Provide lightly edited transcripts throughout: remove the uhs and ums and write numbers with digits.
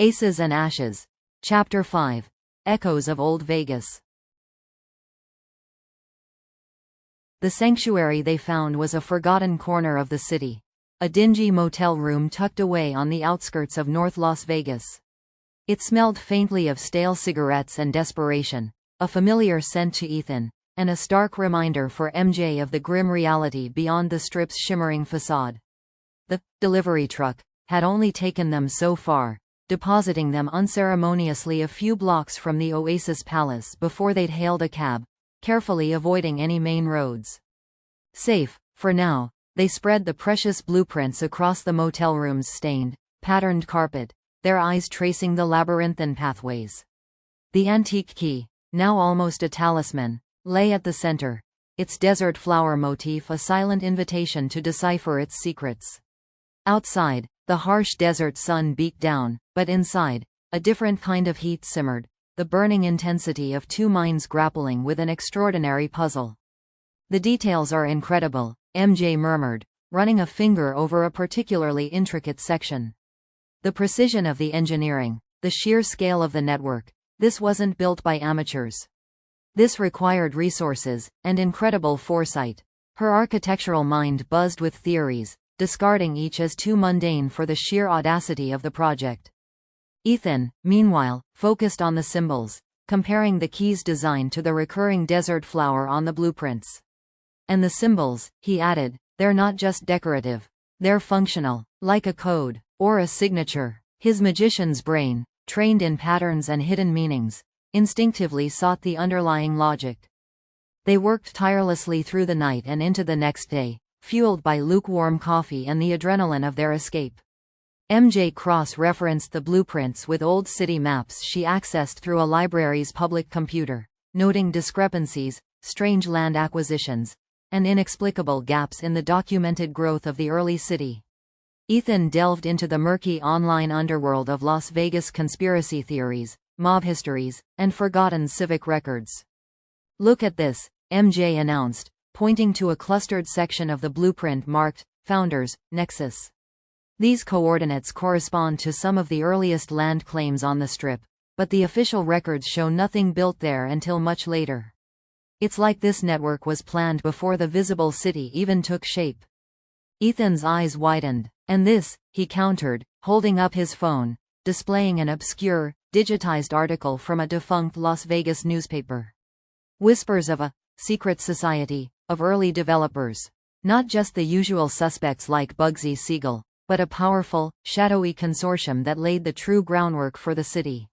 Aces and Ashes. Chapter 5. Echoes of Old Vegas. The sanctuary they found was a forgotten corner of the city. A dingy motel room tucked away on the outskirts of North Las Vegas. It smelled faintly of stale cigarettes and desperation, a familiar scent to Ethan, and a stark reminder for MJ of the grim reality beyond the Strip's shimmering facade. The delivery truck had only taken them so far, depositing them unceremoniously a few blocks from the Oasis Palace before they'd hailed a cab, carefully avoiding any main roads. Safe, for now, they spread the precious blueprints across the motel room's stained, patterned carpet, their eyes tracing the labyrinthine pathways. The antique key, now almost a talisman, lay at the center, its desert flower motif a silent invitation to decipher its secrets. Outside, the harsh desert sun beat down, but inside, a different kind of heat simmered, the burning intensity of two minds grappling with an extraordinary puzzle. "The details are incredible," MJ murmured, running a finger over a particularly intricate section. "The precision of the engineering, the sheer scale of the network. This wasn't built by amateurs. This required resources, and incredible foresight." Her architectural mind buzzed with theories, discarding each as too mundane for the sheer audacity of the project. Ethan, meanwhile, focused on the symbols, comparing the key's design to the recurring desert flower on the blueprints. "And the symbols," he added, "they're not just decorative. They're functional, like a code, or a signature." His magician's brain, trained in patterns and hidden meanings, instinctively sought the underlying logic. They worked tirelessly through the night and into the next day, fueled by lukewarm coffee and the adrenaline of their escape. MJ cross-referenced the blueprints with old city maps she accessed through a library's public computer, noting discrepancies, strange land acquisitions, and inexplicable gaps in the documented growth of the early city. Ethan delved into the murky online underworld of Las Vegas conspiracy theories, mob histories, and forgotten civic records. "Look at this," MJ announced, pointing to a clustered section of the blueprint marked Founders Nexus. "These coordinates correspond to some of the earliest land claims on the Strip, but the official records show nothing built there until much later. It's like this network was planned before the visible city even took shape." Ethan's eyes widened. "And this," he countered, holding up his phone, displaying an obscure, digitized article from a defunct Las Vegas newspaper. "Whispers of a secret society of early developers. Not just the usual suspects like Bugsy Siegel, but a powerful, shadowy consortium that laid the true groundwork for the city.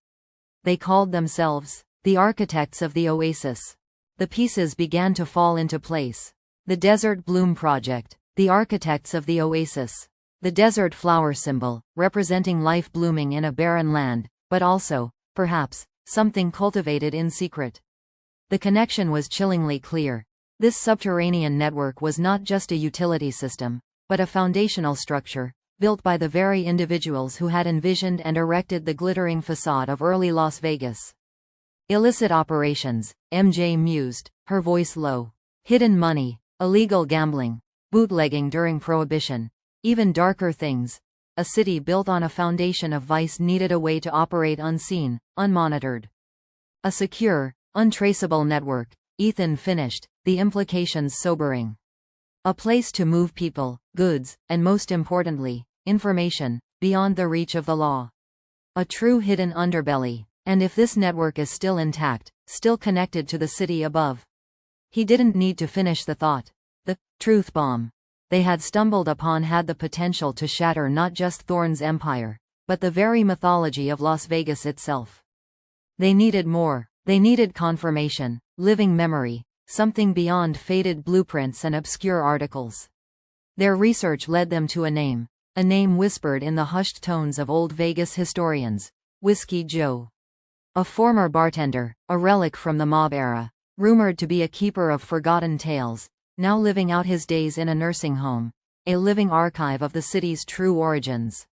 They called themselves the Architects of the Oasis." The pieces began to fall into place. The Desert Bloom Project, the Architects of the Oasis. The desert flower symbol, representing life blooming in a barren land, but also, perhaps, something cultivated in secret. The connection was chillingly clear. This subterranean network was not just a utility system, but a foundational structure, built by the very individuals who had envisioned and erected the glittering facade of early Las Vegas. "Illicit operations," MJ mused, her voice low. "Hidden money, illegal gambling, bootlegging during Prohibition. Even darker things. A city built on a foundation of vice needed a way to operate unseen, unmonitored. A secure, untraceable network," Ethan finished, the implications sobering. "A place to move people, goods, and most importantly, information, beyond the reach of the law. A true hidden underbelly. And if this network is still intact, still connected to the city above." He didn't need to finish the thought. The truth bomb they had stumbled upon had the potential to shatter not just Thorne's empire, but the very mythology of Las Vegas itself. They needed more. They needed confirmation, living memory, something beyond faded blueprints and obscure articles. Their research led them to a name whispered in the hushed tones of old Vegas historians: Whiskey Joe. A former bartender, a relic from the mob era, rumored to be a keeper of forgotten tales, now living out his days in a nursing home, a living archive of the city's true origins.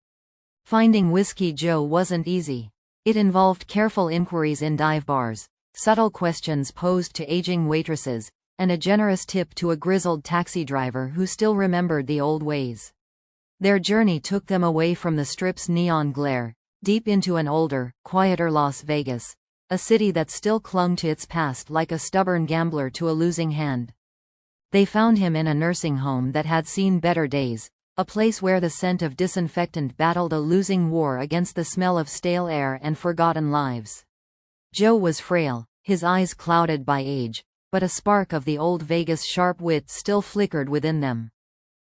Finding Whiskey Joe wasn't easy. It involved careful inquiries in dive bars, subtle questions posed to aging waitresses, and a generous tip to a grizzled taxi driver who still remembered the old ways. Their journey took them away from the Strip's neon glare, deep into an older, quieter Las Vegas, a city that still clung to its past like a stubborn gambler to a losing hand. They found him in a nursing home that had seen better days, a place where the scent of disinfectant battled a losing war against the smell of stale air and forgotten lives. Joe was frail, his eyes clouded by age, but a spark of the old Vegas sharp wit still flickered within them.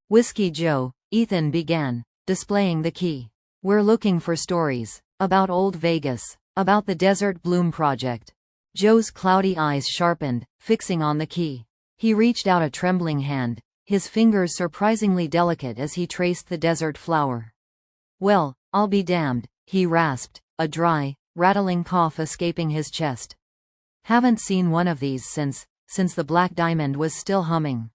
"Whiskey Joe," Ethan began, displaying the key. "We're looking for stories. About old Vegas. About the Desert Bloom Project." Joe's cloudy eyes sharpened, fixing on the key. He reached out a trembling hand, his fingers surprisingly delicate as he traced the desert flower. "Well, I'll be damned," he rasped, a dry, rattling cough escaping his chest. "Haven't seen one of these since the Black Diamond was still humming."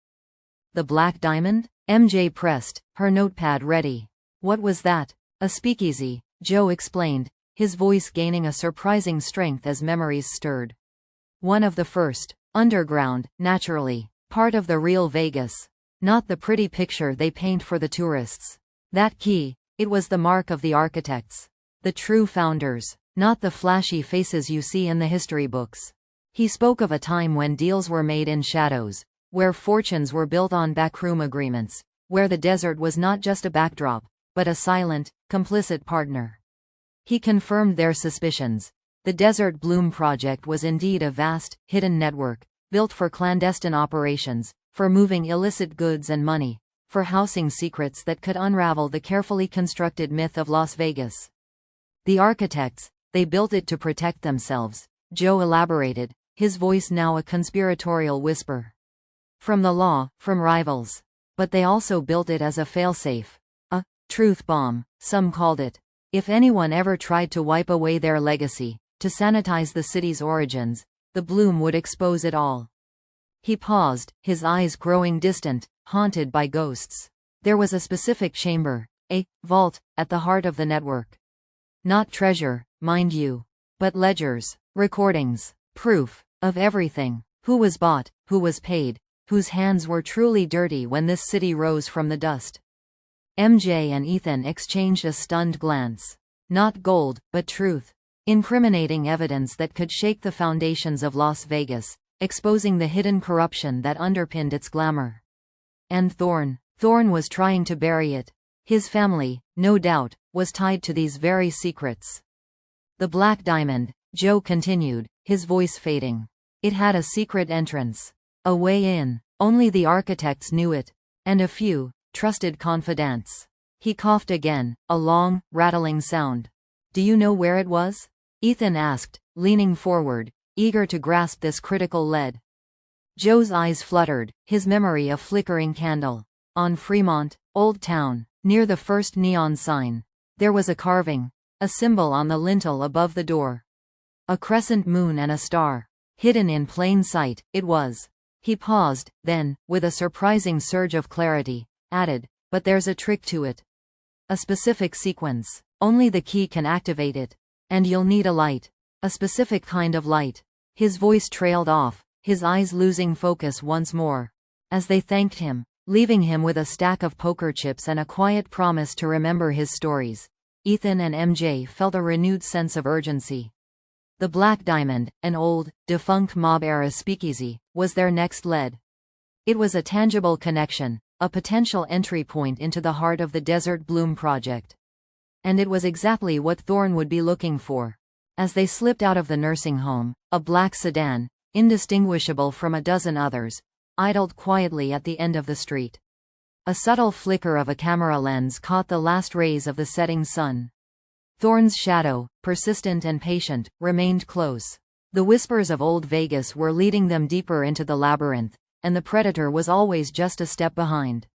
"The Black Diamond?" MJ pressed, her notepad ready. "What was that?" "A speakeasy," Joe explained, his voice gaining a surprising strength as memories stirred. "One of the first. Underground, naturally. Part of the real Vegas. Not the pretty picture they paint for the tourists. That key, it was the mark of the architects. The true founders. Not the flashy faces you see in the history books." He spoke of a time when deals were made in shadows, where fortunes were built on backroom agreements, where the desert was not just a backdrop, but a silent, complicit partner. He confirmed their suspicions. The Desert Bloom Project was indeed a vast, hidden network, built for clandestine operations, for moving illicit goods and money, for housing secrets that could unravel the carefully constructed myth of Las Vegas. "The architects, they built it to protect themselves," Joe elaborated, his voice now a conspiratorial whisper. "From the law, from rivals. But they also built it as a failsafe. A truth bomb, some called it. If anyone ever tried to wipe away their legacy, to sanitize the city's origins, the Bloom would expose it all." He paused, his eyes growing distant, haunted by ghosts. There was a specific chamber, a vault, at the heart of the network. Not treasure, mind you, but ledgers, recordings, proof of everything. Who was bought, who was paid, whose hands were truly dirty when this city rose from the dust. MJ and Ethan exchanged a stunned glance. Not gold, but truth. Incriminating evidence that could shake the foundations of Las Vegas, exposing the hidden corruption that underpinned its glamour. And Thorne was trying to bury it. His family, no doubt, was tied to these very secrets. "The Black Diamond," Joe continued, his voice fading. "It had a secret entrance. A way in. Only the architects knew it. And a few trusted confidants." He coughed again, a long, rattling sound. "Do you know where it was?" Ethan asked, leaning forward, eager to grasp this critical lead. Joe's eyes fluttered, his memory a flickering candle. "On Fremont, Old Town, near the first neon sign. There was a carving, a symbol on the lintel above the door. A crescent moon and a star. Hidden in plain sight, it was." He paused, then, with a surprising surge of clarity, added, "But there's a trick to it. A specific sequence. Only the key can activate it. And you'll need a light. A specific kind of light." His voice trailed off, his eyes losing focus once more. As they thanked him, leaving him with a stack of poker chips and a quiet promise to remember his stories, Ethan and MJ felt a renewed sense of urgency. The Black Diamond, an old, defunct mob-era speakeasy, was their next lead. It was a tangible connection, a potential entry point into the heart of the Desert Bloom Project. And it was exactly what Thorne would be looking for. As they slipped out of the nursing home, a black sedan, indistinguishable from a dozen others, idled quietly at the end of the street. A subtle flicker of a camera lens caught the last rays of the setting sun. Thorne's shadow, persistent and patient, remained close. The whispers of old Vegas were leading them deeper into the labyrinth, and the predator was always just a step behind.